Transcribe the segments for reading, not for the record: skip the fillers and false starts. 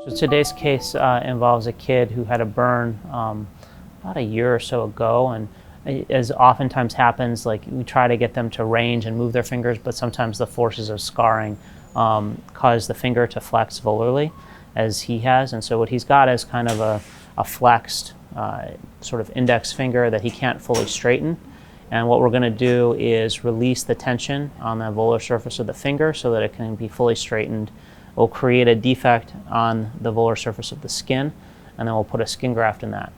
So today's case involves a kid who had a burn about a year or so ago, and as oftentimes happens, like we try to get them to range and move their fingers, but sometimes the forces of scarring cause the finger to flex volarly, as he has. And so what he's got is kind of a flexed sort of index finger that he can't fully straighten. And what we're going to do is release the tension on the volar surface of the finger so that it can be fully straightened. We'll create a defect on the volar surface of the skin, and then we'll put a skin graft in that.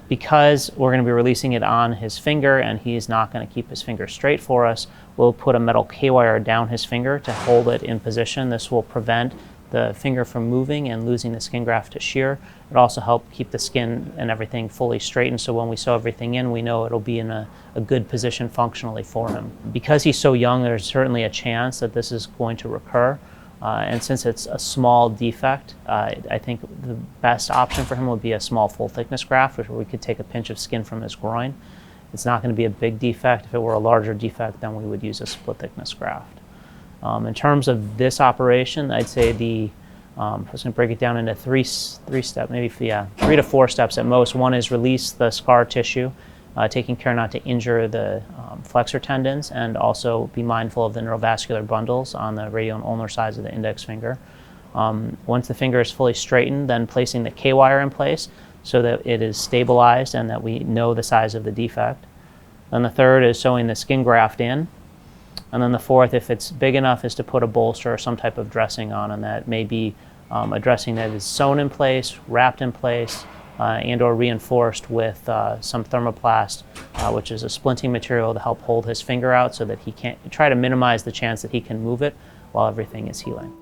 Because we're going to be releasing it on his finger and he's not going to keep his finger straight for us, we'll put a metal K-wire down his finger to hold it in position. This will prevent the finger from moving and losing the skin graft to shear. It also helps keep the skin and everything fully straightened, so when we sew everything in, we know it'll be in a good position functionally for him. Because he's so young, there's certainly a chance that this is going to recur. And since it's a small defect, I think the best option for him would be a small full thickness graft, where we could take a pinch of skin from his groin. It's not going to be a big defect. If it were a larger defect, then we would use a split thickness graft. In terms of this operation, I'd say I was going to break it down into three steps, maybe 3 to 4 steps at most. One is release the scar tissue, taking care not to injure the flexor tendons, and also be mindful of the neurovascular bundles on the radial and ulnar sides of the index finger. Once the finger is fully straightened, then placing the K-wire in place so that it is stabilized and that we know the size of the defect. Then the third is sewing the skin graft in. And then the fourth, if it's big enough, is to put a bolster or some type of dressing on, and that may be a dressing that is sewn in place, wrapped in place, and or reinforced with some thermoplast, which is a splinting material to help hold his finger out so that he can't, try to minimize the chance that he can move it while everything is healing.